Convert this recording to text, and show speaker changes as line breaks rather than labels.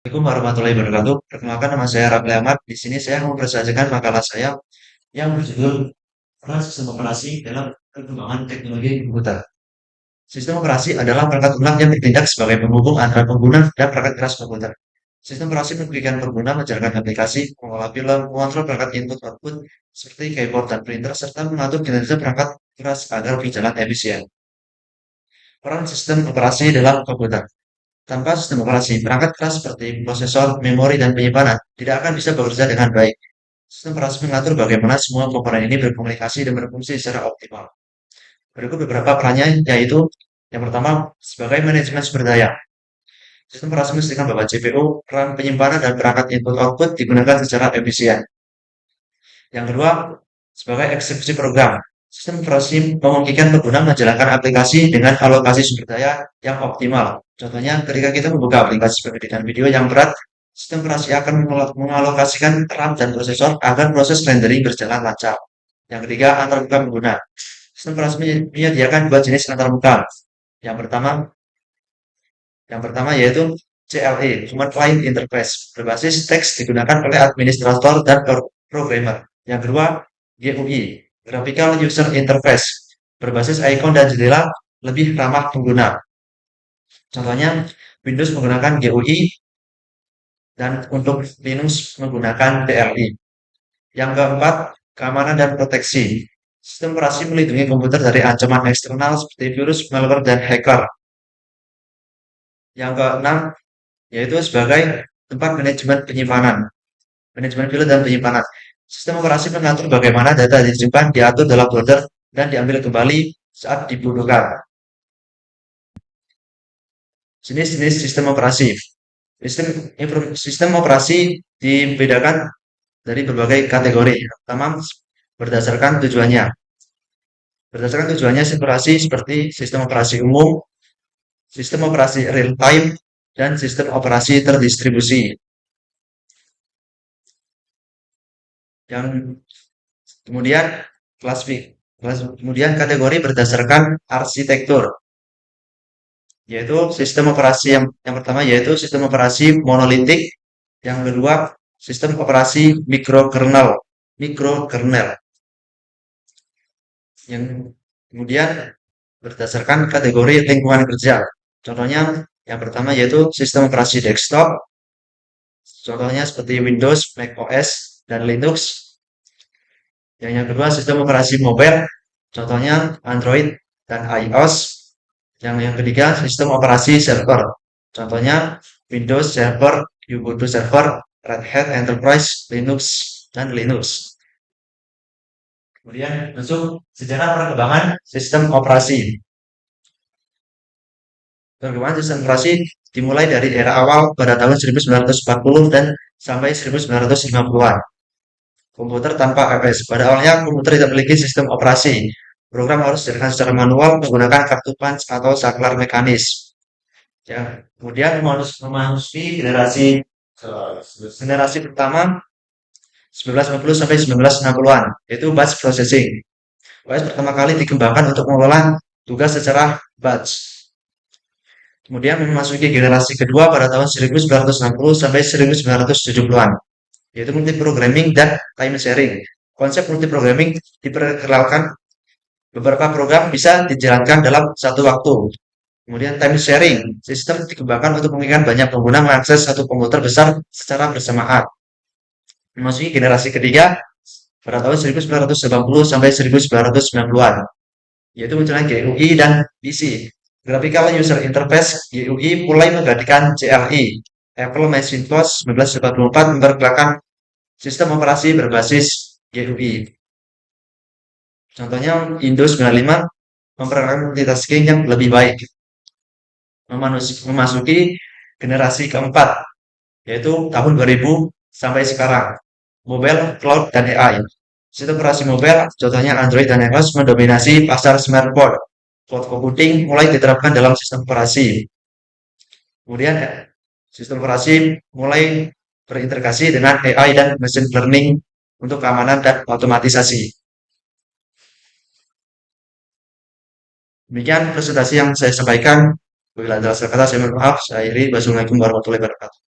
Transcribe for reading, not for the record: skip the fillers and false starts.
Assalamualaikum warahmatullahi wabarakatuh. Perkenalkan nama saya Rafli Ahmad. Di sini saya mau mempresentasikan makalah saya yang berjudul Peran Sistem Operasi dalam Perkembangan Teknologi Komputer. Sistem operasi adalah perangkat lunak yang bertindak sebagai penghubung antara pengguna dan perangkat keras komputer. Sistem operasi memberikan pengguna menjalankan aplikasi, mengolah film, mengontrol perangkat input-output seperti keyboard dan printer, serta mengatur kinerja perangkat keras agar berjalan efisien. Peran sistem operasi dalam komputer. Tanpa sistem operasi, perangkat keras seperti prosesor, memori, dan penyimpanan tidak akan bisa bekerja dengan baik. Sistem operasi mengatur bagaimana semua komponen ini berkomunikasi dan berfungsi secara optimal. Berikut beberapa perannya, yaitu yang pertama, sebagai manajemen sumber daya. Sistem operasi memastikan bahwa CPU, RAM, penyimpanan, dan perangkat input-output digunakan secara efisien. Yang kedua, sebagai eksekusi program. Sistem operasi memungkinkan pengguna menjalankan aplikasi dengan alokasi sumber daya yang optimal. Contohnya, ketika kita membuka aplikasi pendidikan video yang berat, sistem operasi akan mengalokasikan RAM dan prosesor agar proses rendering berjalan lancar. Yang ketiga, antarmuka pengguna. Sistem operasi menyediakan dua jenis antarmuka. Yang pertama, yaitu CLI, Command Line Interface, berbasis teks digunakan oleh administrator dan programmer. Yang kedua, GUI, Graphical User Interface, berbasis ikon dan jendela, lebih ramah pengguna. Contohnya, Windows menggunakan GUI dan untuk Linux menggunakan DLI. Yang keempat, keamanan dan proteksi. Sistem operasi melindungi komputer dari ancaman eksternal seperti virus, malware, dan hacker. Yang keenam, yaitu sebagai tempat manajemen penyimpanan, manajemen file dan penyimpanan. Sistem operasi mengatur bagaimana data disimpan, diatur dalam folder, dan diambil kembali saat dibutuhkan. Jenis-jenis sistem operasi. Sistem operasi dibedakan dari berbagai kategori. Pertama, berdasarkan tujuannya. Berdasarkan tujuannya, sistem operasi seperti sistem operasi umum, sistem operasi real time, dan sistem operasi terdistribusi. Yang kemudian kemudian kategori berdasarkan arsitektur, yaitu sistem operasi yang pertama yaitu sistem operasi monolitik, yang kedua sistem operasi mikrokernel, yang kemudian berdasarkan kategori lingkungan kerja. Contohnya yang pertama yaitu sistem operasi desktop, contohnya seperti Windows, Mac OS, dan Linux. Yang kedua sistem operasi mobile, contohnya Android dan iOS. Yang ketiga sistem operasi server, contohnya Windows Server, Ubuntu Server, Red Hat Enterprise, Linux, dan Linux. Kemudian masuk sejarah perkembangan sistem operasi. Perkembangan sistem operasi dimulai dari era awal pada tahun 1940 dan sampai 1950-an. Komputer tanpa APS. Pada awalnya komputer tidak memiliki sistem operasi. Program harus dijalankan secara manual menggunakan kartu punch atau saklar mekanis. Ya, kemudian memasuki generasi pertama 1950 sampai 1960-an, yaitu batch processing. OS pertama kali dikembangkan untuk mengelola tugas secara batch. Kemudian memasuki generasi kedua pada tahun 1960 sampai 1970-an, yaitu multiprogramming dan time sharing. Konsep multiprogramming diperkenalkan, beberapa program bisa dijalankan dalam satu waktu. Kemudian time sharing, sistem dikembangkan untuk memungkinkan banyak pengguna mengakses satu komputer besar secara bersamaan. Memasuki generasi ketiga pada tahun 1980 sampai 1990-an, yaitu munculnya GUI dan PC. Graphical User Interface GUI mulai menggantikan CLI. Apple Macintosh 1984 memperkenalkan sistem operasi berbasis GUI. Contohnya Windows 95 memperkenalkan multitasking yang lebih baik. Memasuki generasi keempat, yaitu tahun 2000 sampai sekarang. Mobile, cloud, dan AI. Sistem operasi mobile, contohnya Android dan iOS, mendominasi pasar smartphone. Cloud computing mulai diterapkan dalam sistem operasi. Kemudian sistem operasi mulai berintegrasi dengan AI dan machine learning untuk keamanan dan otomatisasi. Demikian presentasi yang saya sampaikan. Bila ada salah kata, saya mohon maaf. Saya akhiri. Wassalamualaikum warahmatullahi wabarakatuh.